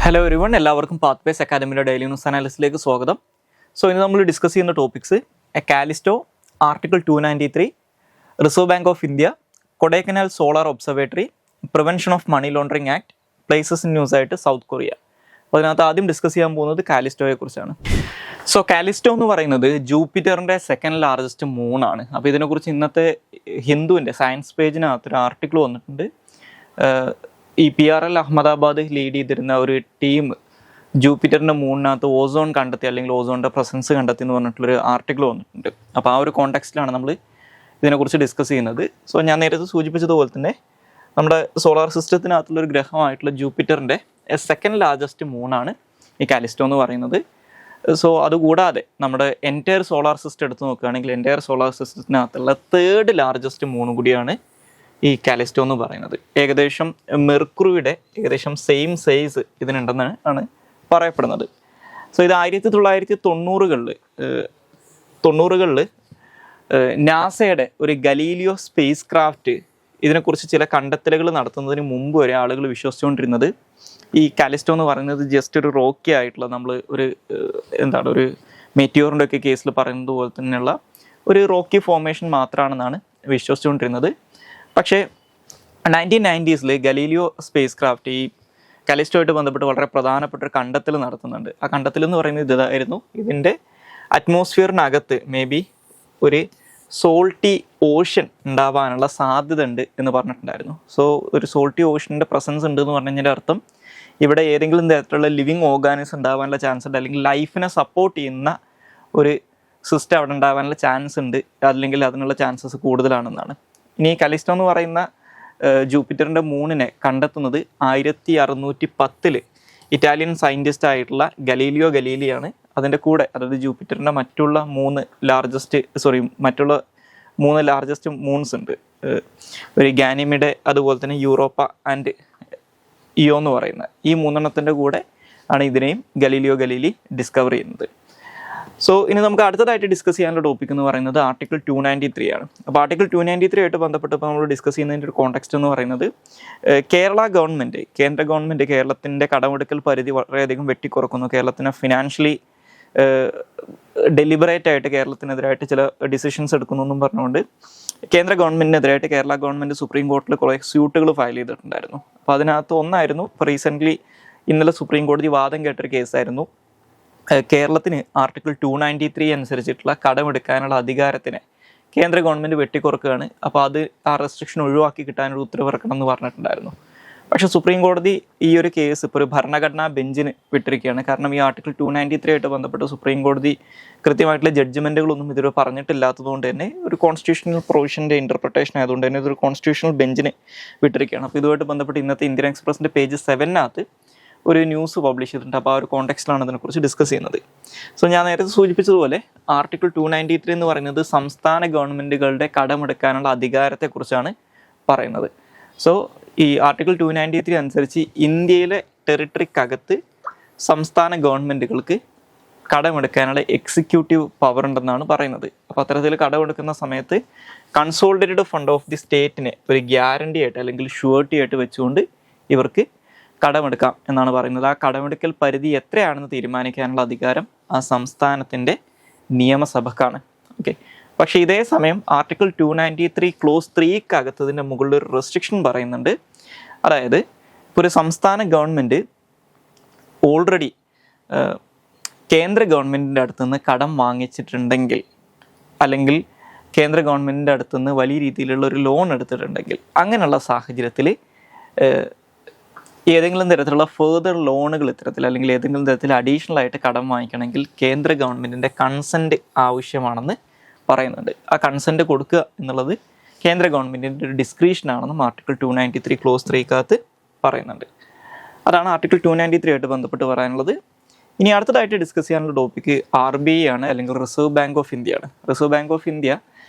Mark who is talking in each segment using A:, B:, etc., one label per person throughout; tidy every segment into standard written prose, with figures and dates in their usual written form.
A: Hello everyone, എല്ലാവർക്കും Pathways അക്കാദമിയുടെ daily news അനാലിസിലേക്ക് സ്വാഗതം. ഇന്ന് നമ്മൾ ഡിസ്കസ് ചെയ്യുന്ന topics Callisto, article 293, reserve bank of India, Kodaikanal solar observatory, prevention of money laundering act, places in news ആയിട്ട് സൗത്ത് കൊറിയ. അപ്പോൾ അതിനകത്ത് ആദ്യം ഡിസ്കസ് ചെയ്യാൻ പോകുന്നത് കാലിസ്റ്റോയെ കുറിച്ചാണ്. കാലിസ്റ്റോ എന്ന് പറയുന്നത് ജൂപ്പിറ്ററിൻ്റെ സെക്കൻഡ് ലാർജസ്റ്റ് മൂണാണ്. അപ്പോൾ ഇതിനെക്കുറിച്ച് ഇന്നത്തെ ഹിന്ദുവിൻ്റെ സയൻസ് പേജിനകത്തൊരു ആർട്ടിക്കിൾ വന്നിട്ടുണ്ട്. ഈ PRL അഹമ്മദാബാദ് ലീഡ് ചെയ്തിരുന്ന ഒരു ടീം ജൂപ്പിറ്ററിൻ്റെ മൂണിനകത്ത് ഓസോൺ കണ്ടെത്തി, അല്ലെങ്കിൽ ഓസോണിൻ്റെ പ്രസൻസ് കണ്ടെത്തി എന്ന് പറഞ്ഞിട്ടുള്ളൊരു ആർട്ടിക്കിൾ വന്നിട്ടുണ്ട്. അപ്പോൾ ആ ഒരു കോണ്ടെക്സ്റ്റിലാണ് നമ്മൾ ഇതിനെക്കുറിച്ച് ഡിസ്കസ് ചെയ്യുന്നത്. ഞാൻ നേരത്തെ സൂചിപ്പിച്ചതുപോലെ തന്നെ നമ്മുടെ സോളാർ സിസ്റ്റത്തിനകത്തുള്ളൊരു ഗ്രഹമായിട്ടുള്ള ജൂപ്പിറ്ററിൻ്റെ സെക്കൻഡ് ലാർജസ്റ്റ് മൂണാണ് ഈ കാലിസ്റ്റോ എന്ന് പറയുന്നത്. അതുകൂടാതെ നമ്മുടെ എൻറ്റയർ സോളാർ സിസ്റ്റം എടുത്ത് നോക്കുകയാണെങ്കിൽ എൻറ്റയർ സോളാർ സിസ്റ്റത്തിനകത്തുള്ള തേർഡ് ലാർജസ്റ്റ് മൂൺ കൂടിയാണ് ഈ കാലിസ്റ്റോ എന്ന് പറയുന്നത്. ഏകദേശം മെർക്കുറിയുടെ ഏകദേശം സെയിം സൈസ് ഇതിനുണ്ടെന്നാണ് പറയപ്പെടുന്നത്. ഇത് 1990കളിൽ നാസയുടെ ഒരു ഗലീലിയോ സ്പേസ് ക്രാഫ്റ്റ് ഇതിനെക്കുറിച്ച് ചില കണ്ടെത്തലുകൾ നടത്തുന്നതിന് മുമ്പ് വരെ ആളുകൾ വിശ്വസിച്ചുകൊണ്ടിരുന്നത് ഈ കാലിസ്റ്റോ എന്ന് പറയുന്നത് ജസ്റ്റ് ഒരു റോക്കി ആയിട്ടുള്ള, നമ്മൾ ഒരു ഒരു മെറ്റിയോറിൻ്റെ ഒക്കെ കേസിൽ പറയുന്നത് പോലെ തന്നെയുള്ള ഒരു റോക്കി ഫോർമേഷൻ മാത്രമാണെന്നാണ് വിശ്വസിച്ചുകൊണ്ടിരുന്നത്. പക്ഷേ 1990s ഗലീലിയോ സ്പേസ് ക്രാഫ്റ്റ് ഈ കാലിസ്റ്റോയായിട്ട് ബന്ധപ്പെട്ട് വളരെ പ്രധാനപ്പെട്ട ഒരു കണ്ടെത്തൽ നടത്തുന്നുണ്ട്. ആ കണ്ടെത്തൽ എന്ന് പറയുന്നത് ഇതായിരുന്നു: ഇതിൻ്റെ അറ്റ്മോസ്ഫിയറിനകത്ത് മേ ബി ഒരു സോൾട്ടി ഓഷ്യൻ ഉണ്ടാവാനുള്ള സാധ്യത ഉണ്ട് എന്ന് പറഞ്ഞിട്ടുണ്ടായിരുന്നു. ഒരു സോൾട്ടി ഓഷ്യൻ്റെ പ്രസൻസ് ഉണ്ട് എന്ന് പറഞ്ഞു കഴിഞ്ഞാൽ അർത്ഥം ഇവിടെ ഏതെങ്കിലും തരത്തിലുള്ള ലിവിങ് ഓർഗാനിസം ഉണ്ടാവാനുള്ള ചാൻസ് ഉണ്ട്, അല്ലെങ്കിൽ ലൈഫിനെ സപ്പോർട്ട് ചെയ്യുന്ന ഒരു സിസ്റ്റം അവിടെ ഉണ്ടാവാനുള്ള ചാൻസ് ഉണ്ട്, അല്ലെങ്കിൽ അതിനുള്ള ചാൻസസ് കൂടുതലാണെന്നാണ്. ഇനി കാലിസ്റ്റോ എന്ന് പറയുന്ന ജൂപ്പിറ്ററിൻ്റെ മൂണിനെ കണ്ടെത്തുന്നത് 1610 ഇറ്റാലിയൻ സയൻറ്റിസ്റ്റ് ആയിട്ടുള്ള ഗലീലിയോ ഗലീലിയാണ്. അതിൻ്റെ കൂടെ, അതായത് ജൂപ്പിറ്ററിൻ്റെ മറ്റുള്ള മൂന്ന് ലാർജസ്റ്റ് മൂൺസ് ഉണ്ട്, ഒരു ഗാനിമിഡ്, അതുപോലെ തന്നെ യൂറോപ്പ ആൻഡ് ഇയോ എന്ന് പറയുന്ന ഈ മൂന്നെണ്ണത്തിൻ്റെ കൂടെ ആണ് ഇതിനെയും ഗലീലിയോ ഗലീലി ഡിസ്കവർ ചെയ്യുന്നത്. ഇനി നമുക്ക് അടുത്തതായിട്ട് ഡിസ്കസ് ചെയ്യാനുള്ള ടോപ്പിക് എന്ന് പറയുന്നത് ആർട്ടിക്കിൾ 293 ആണ്. അപ്പോൾ ആർട്ടിക്കിൾ 293 ആയിട്ട് ബന്ധപ്പെട്ട് ഇപ്പോൾ നമ്മൾ ഡിസ്കസ് ചെയ്യുന്നതിൻ്റെ ഒരു കോണ്ടെക്സ്റ്റ് എന്ന് പറയുന്നത് കേന്ദ്ര ഗവൺമെൻറ് കേരളത്തിൻ്റെ കടമെടുക്കൽ പരിധി വളരെയധികം വെട്ടിക്കുറക്കുന്നു, കേരളത്തിന് ഫിനാൻഷ്യലി ഡെലിബറേറ്റ് ആയിട്ട് കേരളത്തിനെതിരായിട്ട് ചില ഡിസിഷൻസ് എടുക്കുന്നു എന്നും പറഞ്ഞുകൊണ്ട് കേന്ദ്ര ഗവൺമെൻറ്റിനെതിരായിട്ട് കേരള ഗവൺമെൻറ് സുപ്രീം കോടതിയിൽ കുറേ സ്യൂട്ടുകൾ ഫയൽ ചെയ്തിട്ടുണ്ടായിരുന്നു. അപ്പോൾ അതിനകത്ത് ഒന്നായിരുന്നു ഇപ്പോൾ റീസെൻ്റ്ലി ഇന്നലെ സുപ്രീം കോടതി വാദം കേട്ടൊരു കേസായിരുന്നു. കേരളത്തിന് ആർട്ടിക്കിൾ 293 അനുസരിച്ചിട്ടുള്ള കടമെടുക്കാനുള്ള അധികാരത്തിനെ കേന്ദ്ര ഗവൺമെൻറ് വെട്ടിക്കുറക്കുകയാണ്. അപ്പോൾ ആ റെസ്ട്രിക്ഷൻ ഒഴിവാക്കി കിട്ടാനൊരു ഉത്തരവിറക്കണം എന്ന് പറഞ്ഞിട്ടുണ്ടായിരുന്നു. പക്ഷേ സുപ്രീം കോടതി ഈ ഒരു കേസ് ഇപ്പോൾ ഒരു ഭരണഘടനാ ബെഞ്ചിന് വിട്ടിരിക്കുകയാണ്. കാരണം ഈ ആർട്ടിക്കിൾ 293 ആയിട്ട് ബന്ധപ്പെട്ട് സുപ്രീം കോടതി കൃത്യമായിട്ടുള്ള ജഡ്ജ്മെൻറ്റുകളൊന്നും ഇതുവരെ പറഞ്ഞിട്ടില്ലാത്തതുകൊണ്ട് തന്നെ ഒരു കോൺസ്റ്റിറ്റ്യൂഷണൽ പ്രൊവിഷൻ്റെ ഇൻ്റർപ്രിട്ടേഷൻ ആയതുകൊണ്ട് തന്നെ ഇതൊരു കോൺസ്റ്റിറ്റ്യൂഷണൽ ബെഞ്ചിന് വിട്ടിരിക്കുകയാണ്. അപ്പോൾ ഇതുമായിട്ട് ബന്ധപ്പെട്ട് ഇന്നത്തെ ഇന്ത്യൻ എക്സ്പ്രസിൻ്റെ പേജ് 7 ഒരു ന്യൂസ് പബ്ലിഷ് ചെയ്തിട്ടുണ്ട്. അപ്പോൾ ആ ഒരു കോണ്ടെക്സ്റ്റിലാണ് ഇതിനെക്കുറിച്ച് ഡിസ്കസ് ചെയ്യുന്നത്. ഞാൻ നേരത്തെ സൂചിപ്പിച്ചതുപോലെ ആർട്ടിക്കിൾ 293 എന്ന് പറയുന്നത് സംസ്ഥാന ഗവൺമെൻറ്റുകളുടെ കടമെടുക്കാനുള്ള അധികാരത്തെക്കുറിച്ചാണ് പറയുന്നത്. ഈ ആർട്ടിക്കിൾ 293 അനുസരിച്ച് ഇന്ത്യയിലെ ടെറിട്ടറിക്കകത്ത് സംസ്ഥാന ഗവൺമെൻറ്റുകൾക്ക് കടമെടുക്കാനുള്ള എക്സിക്യൂട്ടീവ് പവർ ഉണ്ടെന്നാണ് പറയുന്നത്. അപ്പോൾ അത്തരത്തിൽ കടമെടുക്കുന്ന സമയത്ത് കൺസോളിഡേറ്റഡ് ഫണ്ട് ഓഫ് ദി സ്റ്റേറ്റിനെ ഒരു ഗ്യാരണ്ടി ആയിട്ട് അല്ലെങ്കിൽ ഷുവർട്ടി ആയിട്ട് വെച്ചുകൊണ്ട് ഇവർക്ക് കടമെടുക്കാം എന്നാണ് പറയുന്നത്. ആ കടമെടുക്കൽ പരിധി എത്രയാണെന്ന് തീരുമാനിക്കാനുള്ള അധികാരം ആ സംസ്ഥാനത്തിൻ്റെ നിയമസഭക്കാണ്. പക്ഷേ ഇതേ സമയം ആർട്ടിക്കിൾ 293 ക്ലോസ് 3 മുകളിൽ ഒരു റെസ്ട്രിക്ഷൻ പറയുന്നുണ്ട്. അതായത് ഇപ്പോൾ ഒരു സംസ്ഥാന ഗവൺമെൻറ് ഓൾറെഡി കേന്ദ്ര ഗവൺമെൻറ്റിൻ്റെ അടുത്തുനിന്ന് കടം വാങ്ങിച്ചിട്ടുണ്ടെങ്കിൽ, അല്ലെങ്കിൽ കേന്ദ്ര ഗവൺമെൻറ്റിൻ്റെ അടുത്തുനിന്ന് വലിയ രീതിയിലുള്ള ഒരു ലോൺ എടുത്തിട്ടുണ്ടെങ്കിൽ, അങ്ങനെയുള്ള സാഹചര്യത്തിൽ ഏതെങ്കിലും തരത്തിലുള്ള ഫേർദർ ലോണുകൾ ഇത്തരത്തിൽ, അല്ലെങ്കിൽ ഏതെങ്കിലും തരത്തിൽ അഡീഷണൽ ആയിട്ട് കടം വാങ്ങിക്കണമെങ്കിൽ കേന്ദ്ര ഗവൺമെൻറ്റിൻ്റെ കൺസെൻറ്റ് ആവശ്യമാണെന്ന് പറയുന്നുണ്ട്. ആ കൺസെൻറ്റ് കൊടുക്കുക എന്നുള്ളത് കേന്ദ്ര ഗവൺമെൻറ്റിൻ്റെ ഒരു ഡിസ്ക്രിപ്ഷനാണെന്നും ആർട്ടിക്കിൾ 293 ക്ലോസ് 3 പറയുന്നുണ്ട്. അതാണ് ആർട്ടിക്കിൾ 293 ആയിട്ട് ബന്ധപ്പെട്ട് പറയാനുള്ളത്. ഇനി അടുത്തതായിട്ട് ഡിസ്കസ് ചെയ്യാനുള്ള ടോപ്പിക്ക് RBI ആണ്, അല്ലെങ്കിൽ റിസർവ് ബാങ്ക് ഓഫ് ഇന്ത്യ ആണ്. Reserve bank of India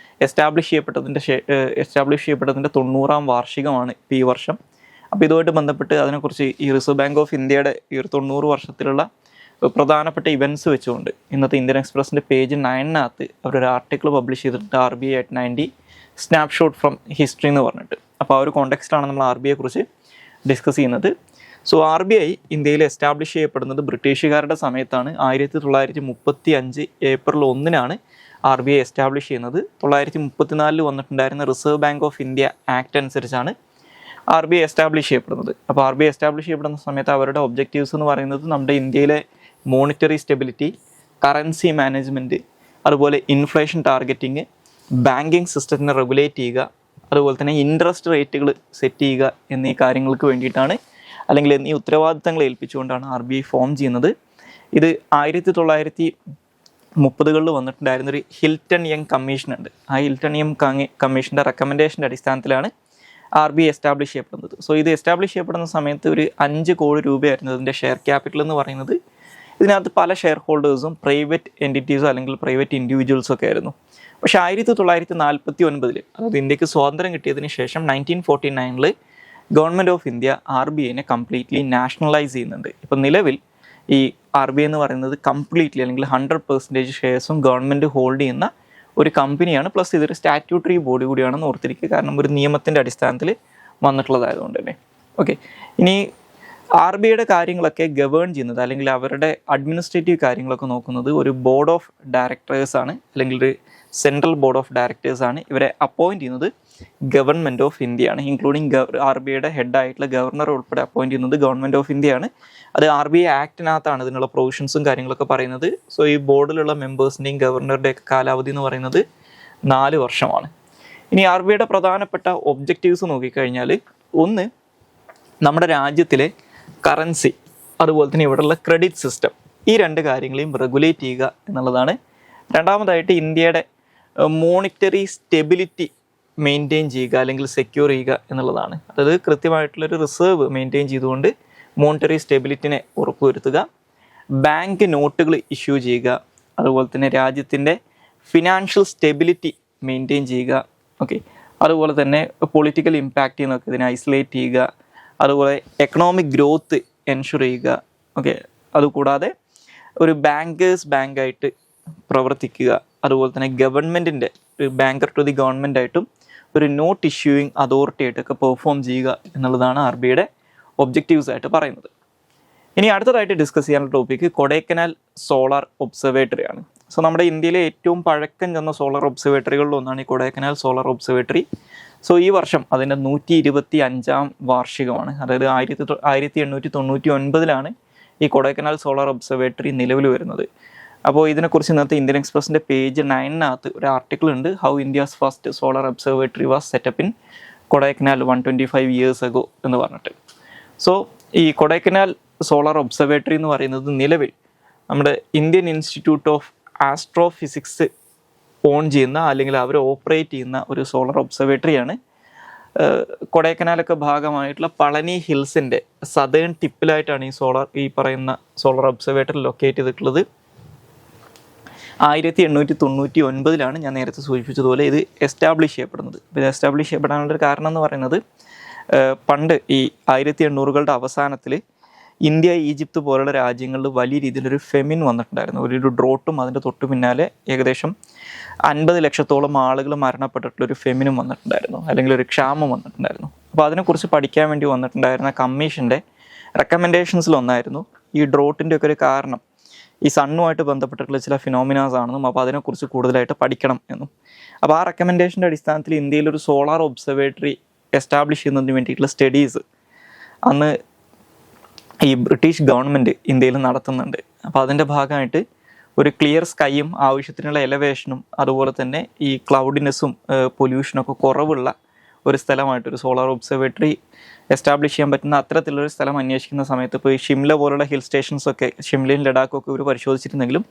A: establish ചെയ്യപ്പെട്ടതിൻ്റെ 90ാം വാർഷികമാണ് ഈ വർഷം. അപ്പോൾ ഇതുമായിട്ട് ബന്ധപ്പെട്ട് അതിനെക്കുറിച്ച് ഈ റിസർവ് ബാങ്ക് ഓഫ് ഇന്ത്യയുടെ ഈ ഒരു 90 വർഷത്തിലുള്ള പ്രധാനപ്പെട്ട ഇവൻറ്റ്സ് വെച്ചുകൊണ്ട് ഇന്നത്തെ ഇന്ത്യൻ എക്സ്പ്രസിൻ്റെ പേജ് 9 അവരൊരു ആർട്ടിക്കിൾ പബ്ലിഷ് ചെയ്തിട്ടുണ്ട്, RBI at 90 snapshot from history എന്ന് പറഞ്ഞിട്ട്. അപ്പോൾ ആ ഒരു കോണ്ടെക്സ്റ്റിലാണ് നമ്മൾ RBIയെ കുറിച്ച് ഡിസ്കസ് ചെയ്യുന്നത്. സോ RBI ഇന്ത്യയിൽ എസ്റ്റാബ്ലിഷ് ചെയ്യപ്പെടുന്നത് ബ്രിട്ടീഷുകാരുടെ സമയത്താണ്. 1935 ഏപ്രിൽ 1 RBI എസ്റ്റാബ്ലിഷ് ചെയ്യുന്നത്. 1934 വന്നിട്ടുണ്ടായിരുന്ന reserve bank of India act അനുസരിച്ചാണ് RBI എസ്റ്റാബ്ലിഷ് ചെയ്യപ്പെടുന്നത്. അപ്പോൾ RBI എസ്റ്റാബ്ലിഷ് ചെയ്യപ്പെടുന്ന സമയത്ത് അവരുടെ ഒബ്ജക്റ്റീവ്സ് എന്ന് പറയുന്നത് നമ്മുടെ ഇന്ത്യയിലെ മോണിറ്ററി സ്റ്റെബിലിറ്റി, കറൻസി മാനേജ്മെൻറ്റ്, അതുപോലെ ഇൻഫ്ലേഷൻ ടാർഗറ്റിങ്, ബാങ്കിങ് സിസ്റ്റത്തിനെ റെഗുലേറ്റ് ചെയ്യുക, അതുപോലെ തന്നെ ഇൻട്രസ്റ്റ് റേറ്റുകൾ സെറ്റ് ചെയ്യുക എന്നീ കാര്യങ്ങൾക്ക് വേണ്ടിയിട്ടാണ്, അല്ലെങ്കിൽ എന്നീ ഉത്തരവാദിത്തങ്ങൾ ഏൽപ്പിച്ചുകൊണ്ടാണ് RBI ഫോം ചെയ്യുന്നത്. ഇത് 1930കളിൽ വന്നിട്ടുണ്ടായിരുന്നൊരു ഹിൽട്ടൺ യങ് കമ്മീഷൻ ഉണ്ട്. ആ ഹിൽട്ടൺ യങ് കമ്മീഷൻ്റെ റെക്കമെൻഡേഷൻ്റെ അടിസ്ഥാനത്തിലാണ് RBI എസ്റ്റാബ്ലിഷ് ചെയ്യപ്പെടുന്നത്. സോ ഇത് എസ്റ്റാബ്ലിഷ് ചെയ്യപ്പെടുന്ന സമയത്ത് ഒരു 5 കോടി രൂപയായിരുന്നു ഇതിൻ്റെ ഷെയർ ക്യാപിറ്റൽ എന്ന് പറയുന്നത്. ഇതിനകത്ത് പല ഷെയർ ഹോൾഡേഴ്സും പ്രൈവറ്റ് എൻറ്റിറ്റീസോ അല്ലെങ്കിൽ പ്രൈവറ്റ് ഇൻഡിവിജ്വൽസോ ഒക്കെ ആയിരുന്നു. പക്ഷേ 1949, അതായത് ഇന്ത്യക്ക് സ്വാതന്ത്ര്യം കിട്ടിയതിന് ശേഷം 1949 ഗവൺമെൻറ് ഓഫ് ഇന്ത്യ RBIനെ കംപ്ലീറ്റ്ലി നാഷണലൈസ് ചെയ്യുന്നുണ്ട്. ഇപ്പം നിലവിൽ ഈ RBI എന്ന് പറയുന്നത് കംപ്ലീറ്റ്ലി അല്ലെങ്കിൽ 100% ഷെയർസും ഗവൺമെൻറ് ഹോൾഡ് ചെയ്യുന്ന ഒരു കമ്പനിയാണ്. പ്ലസ് ഇതൊരു സ്റ്റാറ്റ്യൂട്ടറി ബോഡി കൂടിയാണെന്ന് ഓർത്തിരിക്കുക, കാരണം ഒരു നിയമത്തിൻ്റെ അടിസ്ഥാനത്തിൽ വന്നിട്ടുള്ളതായതുകൊണ്ട് തന്നെ. ഓക്കെ, ഇനി RBIയുടെ കാര്യങ്ങളൊക്കെ ഗവേൺ ചെയ്യുന്നത് അല്ലെങ്കിൽ അവരുടെ അഡ്മിനിസ്ട്രേറ്റീവ് കാര്യങ്ങളൊക്കെ നോക്കുന്നത് ഒരു ബോർഡ് ഓഫ് ഡയറക്ടേഴ്സാണ്, അല്ലെങ്കിൽ ഒരു സെൻട്രൽ ബോർഡ് ഓഫ് ഡയറക്ടേഴ്സാണ്. ഇവരെ അപ്പോയിൻറ്റ് ചെയ്യുന്നത് ഗവൺമെൻറ് ഓഫ് ഇന്ത്യയാണ്. ഇൻക്ലൂഡിങ് RBIയുടെ ഹെഡായിട്ടുള്ള ഗവർണർ ഉൾപ്പെടെ അപ്പോയിൻറ്റ് ചെയ്യുന്നത് ഗവൺമെൻറ് ഓഫ് ഇന്ത്യയാണ്. അത് RBI ആക്ടിനകത്താണ് ഇതിനുള്ള പ്രൊവിഷൻസും കാര്യങ്ങളൊക്കെ പറയുന്നത്. സോ ഈ ബോർഡിലുള്ള മെമ്പേഴ്സിൻ്റെയും ഗവർണറുടെയൊക്കെ കാലാവധി എന്ന് പറയുന്നത് 4 വർഷമാണ്. ഇനി RBIയുടെ പ്രധാനപ്പെട്ട ഒബ്ജക്റ്റീവ്സ് നോക്കിക്കഴിഞ്ഞാൽ, ഒന്ന് നമ്മുടെ രാജ്യത്തിലെ കറൻസി, അതുപോലെ തന്നെ ഇവിടെയുള്ള ക്രെഡിറ്റ് സിസ്റ്റം, ഈ 2 കാര്യങ്ങളെയും റെഗുലേറ്റ് ചെയ്യുക എന്നുള്ളതാണ്. രണ്ടാമതായിട്ട് ഇന്ത്യയുടെ മോണിറ്ററി സ്റ്റെബിലിറ്റി മെയിൻറ്റെയിൻ ചെയ്യുക അല്ലെങ്കിൽ സെക്യൂർ ചെയ്യുക എന്നുള്ളതാണ്. അതായത് കൃത്യമായിട്ടുള്ളൊരു റിസർവ് മെയിൻറ്റെയിൻ ചെയ്തുകൊണ്ട് മോണിറ്ററി സ്റ്റെബിലിറ്റിനെ ഉറപ്പുവരുത്തുക. ബാങ്ക് നോട്ടുകൾ ഇഷ്യൂ ചെയ്യുക, അതുപോലെ തന്നെ രാജ്യത്തിൻ്റെ ഫിനാൻഷ്യൽ സ്റ്റെബിലിറ്റി മെയിൻറ്റെയിൻ ചെയ്യുക. ഓക്കെ, അതുപോലെ തന്നെ പൊളിറ്റിക്കൽ ഇമ്പാക്റ്റ് എന്നൊക്കെ ഇതിനെ ഐസൊലേറ്റ് ചെയ്യുക, അതുപോലെ എക്കണോമിക് ഗ്രോത്ത് എൻഷുർ ചെയ്യുക. ഓക്കെ, അതുകൂടാതെ ഒരു ബാങ്കായിട്ട് പ്രവർത്തിക്കുക, അതുപോലെ തന്നെ ഗവൺമെൻറ്റിൻ്റെ ഒരു ബാങ്കർ ടു ദി ഗവൺമെൻറ് ആയിട്ടും ഒരു നോട്ട് ഇഷ്യൂയിങ് അതോറിറ്റി ആയിട്ടൊക്കെ പെർഫോം ചെയ്യുക എന്നുള്ളതാണ് RBIയുടെ ഒബ്ജക്റ്റീവ്സ് ആയിട്ട് പറയുന്നത്. ഇനി അടുത്തതായിട്ട് ഡിസ്കസ് ചെയ്യാനുള്ള ടോപ്പിക്ക് കൊടൈക്കനാൽ സോളാർ ഒബ്സർവേറ്ററിയാണ്. സോ നമ്മുടെ ഇന്ത്യയിലെ ഏറ്റവും പഴക്കം ചെന്ന സോളാർ ഒബ്സർവേറ്ററികളിലൊന്നാണ് ഈ കൊടൈക്കനാൽ സോളാർ ഒബ്സർവേറ്ററി. സോ ഈ വർഷം അതിൻ്റെ 125ാം വാർഷികമാണ്. അതായത് 1899 ഈ കൊടൈക്കനാൽ സോളാർ ഒബ്സർവേറ്ററി നിലവിൽ വരുന്നത്. അപ്പോൾ ഇതിനെക്കുറിച്ച് ഇന്നത്തെ ഇന്ത്യൻ എക്സ്പ്രസിൻ്റെ പേജ് 9 ഒരു ആർട്ടിക്കിൾ ഉണ്ട്, how India's first solar observatory was set up in Kodaikanal 125 years ago എന്ന് പറഞ്ഞിട്ട്. സോ ഈ കൊടൈക്കനാൽ സോളാർ ഒബ്സർവേറ്ററി എന്ന് പറയുന്നത് നിലവിൽ നമ്മുടെ Indian institute of astrophysics on ചെയ്യുന്ന അല്ലെങ്കിൽ അവർ ഓപ്പറേറ്റ് ചെയ്യുന്ന ഒരു സോളാർ ഒബ്സർവേറ്ററിയാണ്. കൊടൈക്കനാലൊക്കെ ഭാഗമായിട്ടുള്ള പളനി ഹിൽസിൻ്റെ സദേൺ ടിപ്പിലായിട്ടാണ് ഈ പറയുന്ന സോളാർ ഒബ്സർവേറ്ററി ലൊക്കേറ്റ് ചെയ്തിട്ടുള്ളത്. 1899 ഞാൻ നേരത്തെ സൂചിപ്പിച്ചതുപോലെ ഇത് എസ്റ്റാബ്ലിഷ് ചെയ്യപ്പെടുന്നത്. ഇത് എസ്റ്റാബ്ലിഷ് ചെയ്യപ്പെടാനുള്ളൊരു കാരണം എന്ന് പറയുന്നത്, പണ്ട് ഈ 1800കളുടെ അവസാനത്തിൽ ഇന്ത്യ, ഈജിപ്ത് പോലുള്ള രാജ്യങ്ങളിൽ വലിയ രീതിയിലൊരു ഫെമിൻ വന്നിട്ടുണ്ടായിരുന്നു. ഒരു ഡ്രോട്ടും അതിൻ്റെ തൊട്ടു പിന്നാലെ ഏകദേശം 50 ലക്ഷത്തോളം ആളുകൾ മരണപ്പെട്ടിട്ടുള്ളൊരു ഫെമിനും വന്നിട്ടുണ്ടായിരുന്നു, അല്ലെങ്കിൽ ഒരു ക്ഷാമം വന്നിട്ടുണ്ടായിരുന്നു. അപ്പോൾ അതിനെക്കുറിച്ച് പഠിക്കാൻ വേണ്ടി വന്നിട്ടുണ്ടായിരുന്ന കമ്മീഷൻ്റെ റെക്കമെൻഡേഷൻസിലൊന്നായിരുന്നു ഈ ഡ്രോട്ടിൻ്റെ ഒക്കെ ഒരു കാരണം ഈ സണ്ണുമായിട്ട് ബന്ധപ്പെട്ടിട്ടുള്ള ചില ഫിനോമിനാസ് ആണെന്നും, അപ്പോൾ അതിനെക്കുറിച്ച് കൂടുതലായിട്ട് പഠിക്കണം എന്നും. അപ്പോൾ ആ റെക്കമെൻഡേഷൻ്റെ അടിസ്ഥാനത്തിൽ ഇന്ത്യയിലൊരു സോളാർ ഒബ്സർവേറ്ററി എസ്റ്റാബ്ലിഷ് ചെയ്യുന്നതിന് വേണ്ടിയിട്ടുള്ള സ്റ്റഡീസ് അന്ന് ഈ ബ്രിട്ടീഷ് ഗവൺമെൻറ് ഇന്ത്യയിൽ നടത്തുന്നുണ്ട്. അപ്പോൾ അതിൻ്റെ ഭാഗമായിട്ട് ഒരു ക്ലിയർ സ്കൈയും ആവശ്യത്തിനുള്ള എലവേഷനും അതുപോലെ തന്നെ ഈ ക്ലൗഡിനെസ്സും പൊല്യൂഷനൊക്കെ കുറവുള്ള ഒരു സ്ഥലമായിട്ടൊരു സോളാർ ഒബ്സർവേറ്ററി എസ്റ്റാബ്ലിഷ് ചെയ്യാൻ പറ്റുന്ന അത്തരത്തിലുള്ളൊരു സ്ഥലം അന്വേഷിക്കുന്ന സമയത്ത് ഇപ്പോൾ ഈ ഷിംല പോലുള്ള ഹിൽ സ്റ്റേഷൻസൊക്കെ, ഷിംലയും ലഡാക്കൊക്കെ ഇവർ പരിശോധിച്ചിരുന്നെങ്കിലും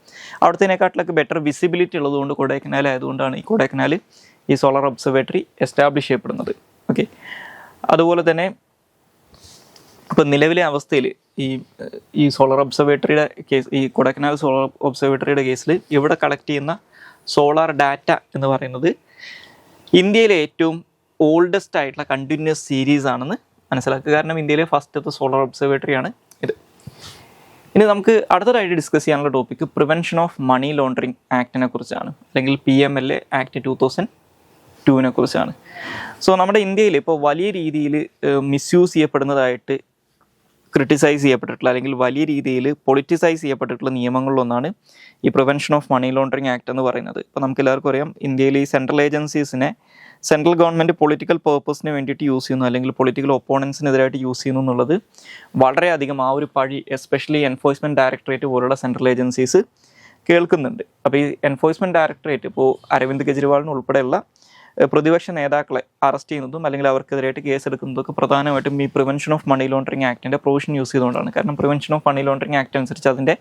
A: അവിടത്തേക്കാട്ടിലൊക്കെ ബെറ്റർ വിസിബിലിറ്റി ഉള്ളതുകൊണ്ട് കൊടൈക്കനാൽ ആയതുകൊണ്ടാണ് ഈ കൊടൈക്കനാൽ ഈ സോളാർ ഒബ്സർവേറ്ററി എസ്റ്റാബ്ലിഷ് ചെയ്യപ്പെടുന്നത്. ഓക്കെ, അതുപോലെ തന്നെ ഇപ്പോൾ നിലവിലെ അവസ്ഥയിൽ ഈ സോളാർ ഒബ്സർവേറ്ററിയുടെ കേസ്, ഈ കൊടൈക്കനാൽ സോളാർ ഒബ്സർവേറ്ററിയുടെ കേസിൽ ഇവിടെ കളക്ട് ചെയ്യുന്ന സോളാർ ഡാറ്റ എന്ന് പറയുന്നത് ഇന്ത്യയിലെ ഏറ്റവും ഓൾഡസ്റ്റ് ആയിട്ടുള്ള കണ്ടിന്യൂസ് സീരീസ് ആണെന്ന് മനസ്സിലാക്കുക. കാരണം ഇന്ത്യയിലെ ഫസ്റ്റത്തെ സോളാർ ഒബ്സർവേറ്ററിയാണ് ഇത്. ഇനി നമുക്ക് അടുത്തതായിട്ട് ഡിസ്കസ് ചെയ്യാനുള്ള topic prevention of money laundering ആക്ടിനെ കുറിച്ചാണ്, അല്ലെങ്കിൽ PMLA ആക്ട് 2002 കുറിച്ചാണ്. സോ നമ്മുടെ ഇന്ത്യയിൽ ഇപ്പോൾ വലിയ രീതിയിൽ മിസ്യൂസ് ചെയ്യപ്പെടുന്നതായിട്ട് ക്രിട്ടിസൈസ് ചെയ്യപ്പെട്ടിട്ടുള്ള അല്ലെങ്കിൽ വലിയ രീതിയിൽ പൊളിറ്റിസൈസ് ചെയ്യപ്പെട്ടിട്ടുള്ള നിയമങ്ങളിലൊന്നാണ് ഈ prevention of money laundering act എന്ന് പറയുന്നത്. ഇപ്പോൾ നമുക്ക് എല്ലാവർക്കും അറിയാം, ഇന്ത്യയിൽ ഈ സെൻട്രൽ ഏജൻസീസിനെ സെൻട്രൽ ഗവൺമെൻറ് പൊളിറ്റിക്കൽ പേർപ്പസിന് വേണ്ടിയിട്ട് യൂസ് ചെയ്യുന്നു, അല്ലെങ്കിൽ പൊളിറ്റിക്കൽ ഒപ്പോണൻസിനെതിരായിട്ട് യൂസ് ചെയ്യുന്നു എന്നുള്ളത് വളരെയധികം ആ ഒരു പഴി എസ്പെഷ്യലി എൻഫോഴ്സ്മെൻറ്റ് ഡയറക്ടറേറ്റ് പോലുള്ള സെൻട്രൽ ഏജൻസീസ് കേൾക്കുന്നുണ്ട്. അപ്പോൾ ഈ എൻഫോഴ്സ്മെൻറ്റ് ഡയറക്ടറേറ്റ് ഇപ്പോൾ അരവിന്ദ് കെജ്രിവാളിന് ഉൾപ്പെടെയുള്ള പ്രതിപക്ഷ നേതാക്കളെ അറസ്റ്റ് ചെയ്യുന്നതും അല്ലെങ്കിൽ അവർക്കെതിരായിട്ട് കേസെടുക്കുന്നതൊക്കെ പ്രധാനമായിട്ടും ഈ പ്രിവെൻഷൻ ഓഫ് മണി ലോണ്ടറിങ് ആക്ടിൻ്റെ പ്രൊവിഷൻ യൂസ് ചെയ്തുകൊണ്ടാണ്. കാരണം prevention of money laundering act അനുസരിച്ച് അതിൻ്റെ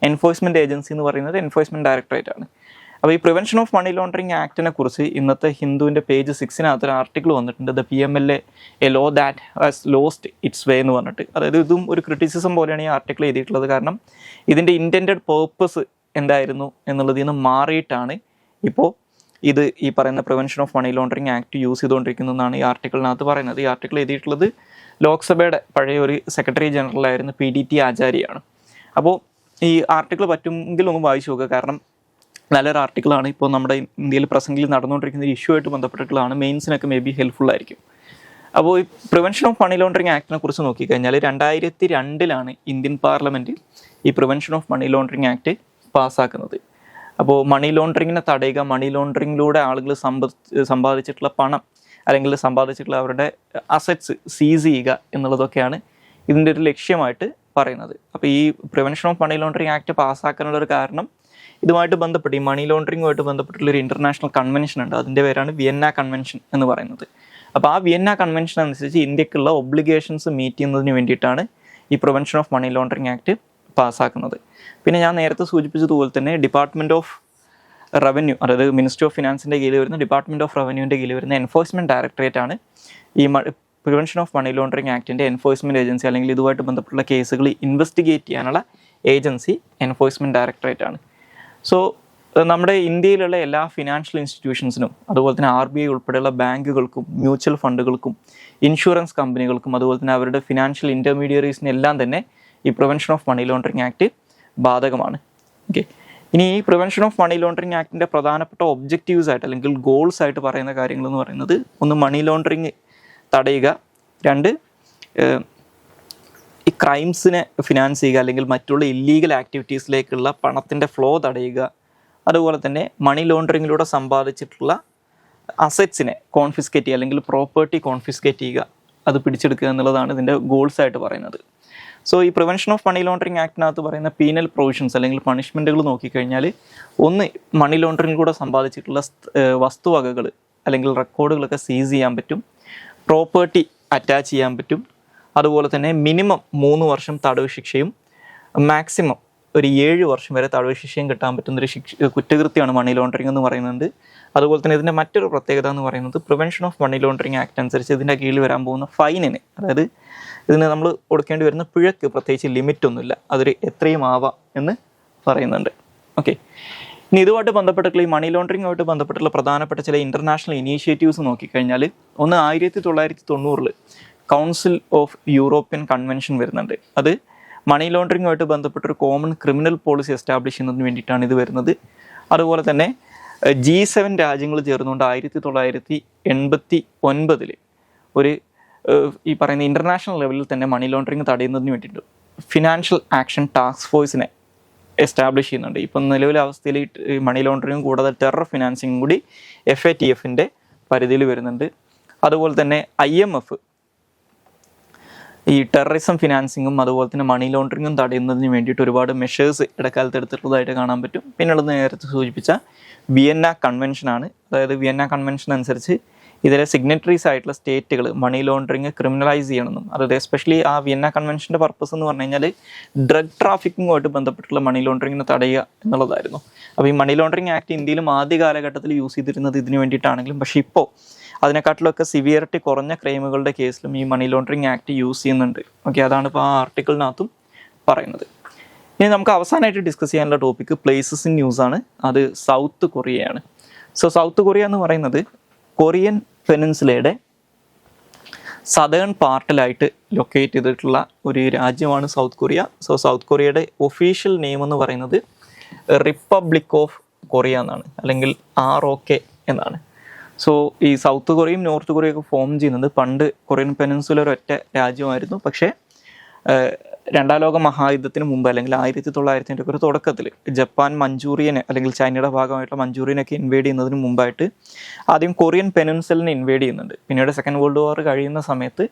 A: എൻഫോഴ്സ്മെൻറ്റ് ഏജൻസി എന്ന് പറയുന്നത് എൻഫോഴ്സ്മെൻറ്റ് ഡയറക്ടറേറ്റ് ആണ്. അപ്പോൾ ഈ പ്രിവെൻഷൻ ഓഫ് മണി ലോണ്ടറിങ് ആക്ടിനെ കുറിച്ച് ഇന്നത്തെ ഹിന്ദുവിൻ്റെ പേജ് 6 ഒരു ആർട്ടിക്കിൾ വന്നിട്ടുണ്ട്, the PMLA a law that has lost its way എന്ന് പറഞ്ഞിട്ട്. അതായത് ഇതും ഒരു ക്രിറ്റിസിസം പോലെയാണ് ഈ ആർട്ടിക്കിൾ എഴുതിയിട്ടുള്ളത്. കാരണം ഇതിൻ്റെ ഇൻറ്റൻറ്റഡ് പേർപ്പസ് എന്തായിരുന്നു എന്നുള്ളതിൽ നിന്ന് മാറിയിട്ടാണ് ഇപ്പോൾ ഇത് ഈ പറയുന്ന prevention of money laundering act use ചെയ്തുകൊണ്ടിരിക്കുന്നതെന്നാണ് ഈ ആർട്ടിക്കിളിനകത്ത് പറയുന്നത്. ഈ ആർട്ടിക്കിൾ എഴുതിയിട്ടുള്ളത് ലോക്സഭയുടെ പഴയ ഒരു സെക്രട്ടറി ജനറലായിരുന്ന PDT ആചാര്യയാണ്. അപ്പോൾ ഈ ആർട്ടിക്കിൾ പറ്റുമെങ്കിൽ ഒന്ന് വായിച്ചു നോക്കുക, കാരണം നല്ലൊരു ആർട്ടിക്കിളാണ്. ഇപ്പോൾ നമ്മുടെ ഇന്ത്യയിൽ പ്രസംഗിൽ നടന്നുകൊണ്ടിരിക്കുന്ന ഒരു ഇഷ്യൂ ആയിട്ട് ബന്ധപ്പെട്ടിട്ടുള്ളതാണ്. മെയിൻസിനൊക്കെ മേ ബി ഹെൽപ്ഫുൾ ആയിരിക്കും. അപ്പോൾ ഈ പ്രിവെൻഷൻ ഓഫ് മണി ലോണ്ടറിങ് ആക്ടിനെ കുറിച്ച് നോക്കിക്കഴിഞ്ഞാൽ 2002 ഇന്ത്യൻ പാർലമെൻറ്റ് ഈ prevention of money laundering act പാസ്സാക്കുന്നത്. അപ്പോൾ മണി ലോണ്ടറിങ്ങിനെ തടയുക, മണി ലോണ്ടറിങ്ങിലൂടെ ആളുകൾ സമ്പാദിച്ചിട്ടുള്ള പണം അല്ലെങ്കിൽ സമ്പാദിച്ചിട്ടുള്ള അവരുടെ അസറ്റ്സ് സീസ് ചെയ്യുക എന്നുള്ളതൊക്കെയാണ് ഇതിൻ്റെ ഒരു ലക്ഷ്യമായിട്ട് പറയുന്നത്. അപ്പോൾ ഈ prevention of money laundering act പാസ്സാക്കാനുള്ള ഒരു കാരണം ഇതുമായിട്ട് ബന്ധപ്പെട്ട് ഈ മണി ലോണ്ടറിങ്ങുമായിട്ട് ബന്ധപ്പെട്ടുള്ളൊരു ഇൻ്റർനാഷണൽ കൺവെൻഷൻ ഉണ്ട്. അതിൻ്റെ പേരാണ് വിയന്ന കൺവെൻഷൻ എന്ന് പറയുന്നത്. അപ്പോൾ ആ വിയന്ന കൺവെൻഷൻ അനുസരിച്ച് ഇന്ത്യക്കുള്ള ഒബ്ലിഗേഷൻസ് മീറ്റ് ചെയ്യുന്നതിന് വേണ്ടിയിട്ടാണ് ഈ prevention of money laundering act പാസ്സാക്കുന്നത്. പിന്നെ ഞാൻ നേരത്തെ സൂചിപ്പിച്ചതുപോലെ തന്നെ ഡിപ്പാർട്ട്മെൻറ്റ് ഓഫ് റവന്യൂ, അതായത് മിനിസ്ട്രി ഓഫ് ഫിനാൻസിൻ്റെ കീഴിൽ വരുന്ന ഡിപ്പാർട്ട്മെൻറ്റ് ഓഫ് റവന്യൂവിൻ്റെ കീഴിൽ വരുന്ന എൻഫോഴ്സ്മെൻറ്റ് ഡയറക്ടറേറ്റ് ആണ് ഈ പ്രിവെൻഷൻ ഓഫ് മണി ലോണ്ടറിങ് ആക്ടിൻ്റെ എൻഫോഴ്സ്മെൻറ്റ് ഏജൻസി, അല്ലെങ്കിൽ ഇതുമായിട്ട് ബന്ധപ്പെട്ടുള്ള കേസുകൾ ഇൻവെസ്റ്റിഗേറ്റ് ചെയ്യാനുള്ള ഏജൻസി എൻഫോഴ്സ്മെൻറ്റ് ഡയറക്ടറേറ്റ് ആണ്. സോ നമ്മുടെ ഇന്ത്യയിലുള്ള എല്ലാ ഫിനാൻഷ്യൽ ഇൻസ്റ്റിറ്റ്യൂഷൻസിനും, അതുപോലെ തന്നെ RBI ഉൾപ്പെടെയുള്ള ബാങ്കുകൾക്കും മ്യൂച്വൽ ഫണ്ടുകൾക്കും ഇൻഷുറൻസ് കമ്പനികൾക്കും അതുപോലെ തന്നെ അവരുടെ ഫിനാൻഷ്യൽ ഇൻ്റർമീഡിയറീസിനെല്ലാം തന്നെ ഈ prevention of money laundering act ബാധകമാണ്. ഓക്കെ, ഇനി ഈ പ്രിവെൻഷൻ ഓഫ് മണി ലോണ്ടറിങ് ആക്ടിൻ്റെ പ്രധാനപ്പെട്ട ഒബ്ജക്റ്റീവ്സ് ആയിട്ട് അല്ലെങ്കിൽ ഗോൾസ് ആയിട്ട് പറയുന്ന കാര്യങ്ങൾ എന്ന് പറയുന്നത്, ഒന്ന് മണി ലോണ്ടറിങ് തടയുക, 2 ഈ ക്രൈംസിനെ ഫിനാൻസ് ചെയ്യുക അല്ലെങ്കിൽ മറ്റുള്ള ഇല്ലീഗൽ ആക്ടിവിറ്റീസിലേക്കുള്ള പണത്തിൻ്റെ ഫ്ലോ തടയുക, അതുപോലെ തന്നെ മണി ലോണ്ടറിങ്ങിലൂടെ സമ്പാദിച്ചിട്ടുള്ള അസറ്റ്സിനെ കോൺഫിസ്കേറ്റ് ചെയ്യുക അല്ലെങ്കിൽ പ്രോപ്പർട്ടി കോൺഫിസ്കേറ്റ് ചെയ്യുക, അത് പിടിച്ചെടുക്കുക എന്നുള്ളതാണ് ഇതിൻ്റെ ഗോൾസ് ആയിട്ട് പറയുന്നത്. സോ ഈ പ്രിവെൻഷൻ ഓഫ് മണി ലോണ്ടറിങ് ആക്ടിനകത്ത് പറയുന്ന പീനൽ പ്രൊവിഷൻസ് അല്ലെങ്കിൽ പണിഷ്മെൻറ്റുകൾ നോക്കിക്കഴിഞ്ഞാൽ, ഒന്ന് മണി ലോണ്ടറിങ്ങിലൂടെ സമ്പാദിച്ചിട്ടുള്ള വസ്തുവകകൾ അല്ലെങ്കിൽ റെക്കോർഡുകളൊക്കെ സീസ് ചെയ്യാൻ പറ്റും, പ്രോപ്പർട്ടി അറ്റാച്ച് ചെയ്യാൻ പറ്റും, അതുപോലെ തന്നെ മിനിമം 3 വർഷം തടവ് ശിക്ഷയും മാക്സിമം ഒരു 7 വർഷം വരെ തടവ് ശിക്ഷയും കിട്ടാൻ പറ്റുന്നൊരു കുറ്റകൃത്യമാണ് മണി ലോണ്ടറിങ് എന്ന് പറയുന്നത്. അതുപോലെ തന്നെ ഇതിൻ്റെ മറ്റൊരു പ്രത്യേകത എന്ന് പറയുന്നത്, prevention of money laundering act അനുസരിച്ച് ഇതിൻ്റെ കീഴിൽ വരാൻ പോകുന്ന ഫൈനിന്, അതായത് ഇതിന് നമ്മൾ കൊടുക്കേണ്ടി വരുന്ന പിഴക്ക് പ്രത്യേകിച്ച് ലിമിറ്റൊന്നുമില്ല, അതൊരു എത്രയും ആവാം എന്ന് പറയുന്നുണ്ട്. ഓക്കെ, ഇനി ഇതുമായിട്ട് ബന്ധപ്പെട്ടിട്ടുള്ള ഈ മണി ലോണ്ടറിങ്ങുമായിട്ട് ബന്ധപ്പെട്ടുള്ള പ്രധാനപ്പെട്ട ചില ഇൻ്റർനാഷണൽ ഇനീഷ്യേറ്റീവ്സ് നോക്കിക്കഴിഞ്ഞാൽ, ഒന്ന് 1990 കൗൺസിൽ ഓഫ് യൂറോപ്യൻ കൺവെൻഷൻ വരുന്നുണ്ട്. അത് മണി ലോണ്ടറിങ്ങുമായിട്ട് ബന്ധപ്പെട്ടൊരു കോമൺ ക്രിമിനൽ പോളിസി എസ്റ്റാബ്ലിഷ് ചെയ്യുന്നതിന് വേണ്ടിയിട്ടാണ് ഇത് വരുന്നത്. അതുപോലെ തന്നെ G7 രാജ്യങ്ങൾ ചേർന്നുകൊണ്ട് 1989 ഒരു ഈ പറയുന്ന ഇൻ്റർനാഷണൽ ലെവലിൽ തന്നെ മണി ലോണ്ടറിങ് തടയുന്നതിന് വേണ്ടിയിട്ട് ഫിനാൻഷ്യൽ ആക്ഷൻ ടാസ്ക് ഫോഴ്സിനെ എസ്റ്റാബ്ലിഷ് ചെയ്യുന്നുണ്ട്. ഇപ്പം നിലവിലെ അവസ്ഥയിൽ ഈ മണി ലോണ്ടറിങ് കൂടാതെ ടെറർ ഫിനാൻസിങ് കൂടി FATFൻ്റെ പരിധിയിൽ വരുന്നുണ്ട്. അതുപോലെ തന്നെ IMF ഈ ടെററിസം ഫിനാൻസിങ്ങും അതുപോലെ തന്നെ മണി ലോണ്ടറിങ്ങും തടയുന്നതിന് വേണ്ടിയിട്ട് ഒരുപാട് മെഷേഴ്സ് ഇടക്കാലത്ത് എടുത്തിട്ടുള്ളതായിട്ട് കാണാൻ പറ്റും. പിന്നുള്ളത് നേരത്തെ സൂചിപ്പിച്ച വിയന്ന കൺവെൻഷനാണ്. അതായത് വിയന്ന കൺവെൻഷൻ അനുസരിച്ച് ഇതിലെ സിഗ്നറ്ററീസ് ആയിട്ടുള്ള സ്റ്റേറ്റുകൾ മണി ലോണ്ടറിങ് ക്രിമിനലൈസ് ചെയ്യണമെന്നും, അതായത് എസ്പെഷ്യലി ആ വിയന്ന കൺവെൻഷൻ്റെ പർപ്പസ് എന്ന് പറഞ്ഞു കഴിഞ്ഞാൽ ഡ്രഗ് ട്രാഫിക്കിങ്ങുമായിട്ട് ബന്ധപ്പെട്ടുള്ള മണി ലോണ്ടറിങ്ങിനെ തടയുക എന്നുള്ളതായിരുന്നു. അപ്പോൾ ഈ മണി ലോണ്ടറിങ് ആക്ട് ഇന്ത്യയിലും ആദ്യ കാലഘട്ടത്തിൽ യൂസ് ചെയ്തിരുന്നത് ഇതിന് വേണ്ടിയിട്ടാണെങ്കിലും, പക്ഷേ ഇപ്പോൾ അതിനെക്കാട്ടിലൊക്കെ സിവിയറിറ്റി കുറഞ്ഞ ക്രൈമുകളുടെ കേസിലും ഈ മണി ലോണ്ടറിങ് ആക്ട് യൂസ് ചെയ്യുന്നുണ്ട്. ഓക്കെ, അതാണ് ഇപ്പോൾ ആ ആർട്ടിക്കിളിനകത്തും പറയുന്നത്. ഇനി നമുക്ക് അവസാനമായിട്ട് ഡിസ്കസ് ചെയ്യാനുള്ള ടോപ്പിക്ക് പ്ലേസസ് ഇൻ ന്യൂസാണ്. അത് സൗത്ത് കൊറിയയാണ്. സോ സൗത്ത് കൊറിയ എന്ന് പറയുന്നത് കൊറിയൻ പെനിൻസുലയുടെ സദേൺ പാർട്ടിലായിട്ട് ലൊക്കേറ്റ് ചെയ്തിട്ടുള്ള ഒരു രാജ്യമാണ് സൗത്ത് കൊറിയ. സോ സൗത്ത് കൊറിയയുടെ ഒഫീഷ്യൽ നെയിം എന്ന് പറയുന്നത് റിപ്പബ്ലിക് ഓഫ് കൊറിയ എന്നാണ്, അല്ലെങ്കിൽ ROK എന്നാണ്. സോ ഈ സൗത്ത് കൊറിയയും നോർത്ത് കൊറിയയൊക്കെ ഫോം ചെയ്യുന്നത് പണ്ട് കൊറിയൻ പെനിൻസുല ഒരൊറ്റ രാജ്യമായിരുന്നു. പക്ഷേ രണ്ടാം ലോക മഹായുദ്ധത്തിന് മുമ്പ് അല്ലെങ്കിൽ 1900 ഒരു തുടക്കത്തിൽ ജപ്പാൻ മഞ്ചൂറിയനെ അല്ലെങ്കിൽ ചൈനയുടെ ഭാഗമായിട്ടുള്ള മഞ്ചൂറിയനൊക്കെ ഇൻവേഡ് ചെയ്യുന്നതിന് മുമ്പായിട്ട് ആദ്യം കൊറിയൻ പെനിൻസുലിനെ ഇൻവേഡ് ചെയ്യുന്നുണ്ട്. പിന്നീട് സെക്കൻഡ് വേൾഡ് വാർ കഴിയുന്ന സമയത്ത്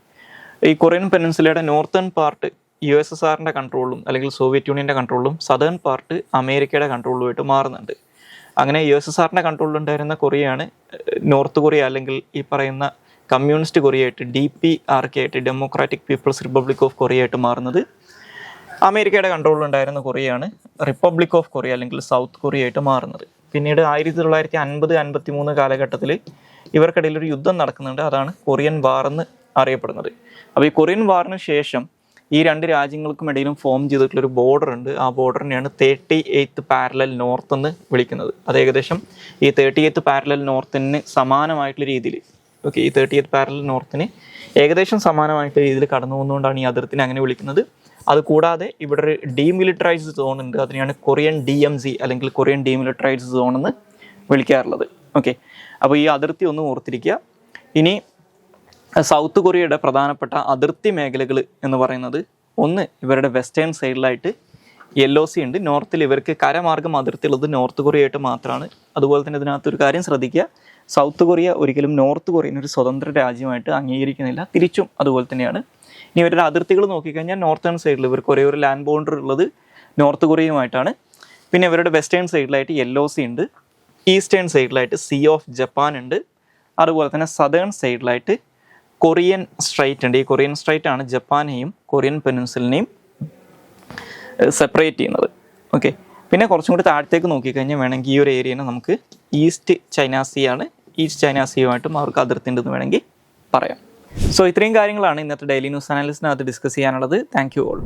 A: ഈ കൊറിയൻ പെനിൻസുലയുടെ നോർത്തേൺ പാർട്ട് USSRന്റെ കൺട്രോളിലും അല്ലെങ്കിൽ സോവിയറ്റ് യൂണിയൻ്റെ കൺട്രോളിലും സദേൺ പാർട്ട് അമേരിക്കയുടെ കൺട്രോളിലുമായിട്ട് മാറുന്നുണ്ട്. അങ്ങനെ USSRന്റെ കൺട്രോളിലുണ്ടായിരുന്ന കൊറിയയാണ് നോർത്ത് കൊറിയ അല്ലെങ്കിൽ ഈ പറയുന്ന കമ്മ്യൂണിസ്റ്റ് കൊറിയയായിട്ട് DPRK ആയിട്ട് democratic people's republic of Korea ആയിട്ട് മാറുന്നത്. അമേരിക്കയുടെ കൺട്രോളിലുണ്ടായിരുന്ന കൊറിയയാണ് റിപ്പബ്ലിക് ഓഫ് കൊറിയ അല്ലെങ്കിൽ സൗത്ത് കൊറിയ ആയിട്ട് മാറുന്നത്. പിന്നീട് 1950-53 കാലഘട്ടത്തിൽ ഇവർക്കിടയിൽ ഒരു യുദ്ധം നടക്കുന്നുണ്ട്. അതാണ് കൊറിയൻ വാർ എന്ന് അറിയപ്പെടുന്നത്. അപ്പോൾ ഈ കൊറിയൻ വാറിന് ശേഷം ഈ രണ്ട് രാജ്യങ്ങൾക്കും ഇടയിലും ഫോം ചെയ്തിട്ടുള്ളൊരു ബോർഡർ ഉണ്ട്. ആ ബോർഡറിനെയാണ് 38th പാരലൽ നോർത്ത് എന്ന് വിളിക്കുന്നത്. അത് ഏകദേശം ഈ 38th പാരലൽ നോർത്തിന് സമാനമായിട്ടുള്ള രീതിയിൽ ഈ 38th പാരലൽ നോർത്തിന് ഏകദേശം സമാനമായിട്ടുള്ള രീതിയിൽ കടന്നു പോകുന്നതുകൊണ്ടാണ് ഈ അതിർത്തിനെ അങ്ങനെ വിളിക്കുന്നത്. അതുകൂടാതെ ഇവിടെ ഒരു ഡീമിലിറ്ററൈസ്ഡ് സോൺ ഉണ്ട്. അതിനെയാണ് കൊറിയൻ DMZ അല്ലെങ്കിൽ കൊറിയൻ ഡീമിലിറ്ററൈസ്ഡ് സോൺ എന്ന് വിളിക്കാറുള്ളത്. അപ്പോൾ ഈ അതിർത്തി ഒന്ന് ഓർത്തിരിക്കുക. ഇനി സൗത്ത് കൊറിയയുടെ പ്രധാനപ്പെട്ട അതിർത്തി മേഖലകൾ എന്ന് പറയുന്നത്, ഒന്ന് ഇവരുടെ വെസ്റ്റേൺ സൈഡിലായിട്ട് LOC ഉണ്ട്. നോർത്തിൽ ഇവർക്ക് കരമാർഗം അതിർത്തി ഉള്ളത് നോർത്ത് കൊറിയയായിട്ട് മാത്രമാണ്. അതുപോലെ തന്നെ ഇതിനകത്തൊരു കാര്യം ശ്രദ്ധിക്കുക, സൗത്ത് കൊറിയ ഒരിക്കലും നോർത്ത് കൊറിയൻ ഒരു സ്വതന്ത്ര രാജ്യമായിട്ട് അംഗീകരിക്കുന്നില്ല. തിരിച്ചും അതുപോലെ തന്നെയാണ്. ഇനി ഇവരുടെ അതിർത്തികൾ നോക്കിക്കഴിഞ്ഞാൽ നോർത്തേൺ സൈഡിൽ ഇവർക്ക് ഒരേ ഒരു ലാൻഡ് ബൗണ്ടറി ഉള്ളത് നോർത്ത് കൊറിയയുമായിട്ടാണ്. പിന്നെ ഇവരുടെ വെസ്റ്റേൺ സൈഡിലായിട്ട് LOC ഉണ്ട്. ഈസ്റ്റേൺ സൈഡിലായിട്ട് സീ ഓഫ് ജപ്പാൻ ഉണ്ട്. അതുപോലെ തന്നെ സദേൺ സൈഡിലായിട്ട് കൊറിയൻ സ്ട്രൈറ്റ് ഉണ്ട്. ഈ കൊറിയൻ സ്ട്രൈറ്റ് ആണ് ജപ്പാനെയും കൊറിയൻ പെനിൻസുലിനെയും സെപ്പറേറ്റ് ചെയ്യുന്നത്. പിന്നെ കുറച്ചും കൂടി താഴത്തേക്ക് നോക്കിക്കഴിഞ്ഞാൽ വേണമെങ്കിൽ ഈ ഒരു ഏരിയനെ നമുക്ക് ഈസ്റ്റ് ചൈന സീ ആണ്. ഈസ്റ്റ് ചൈന സീയുമായിട്ടും അവർക്ക് അതിർത്തി ഉണ്ടെന്ന് വേണമെങ്കിൽ പറയാം. സോ ഇത്രയും കാര്യങ്ങളാണ് ഇന്നത്തെ ഡെയിലി ന്യൂസ് അനാലിസിനകത്ത് ഡിസ്കസ് ചെയ്യാനുള്ളത്. Thank you all.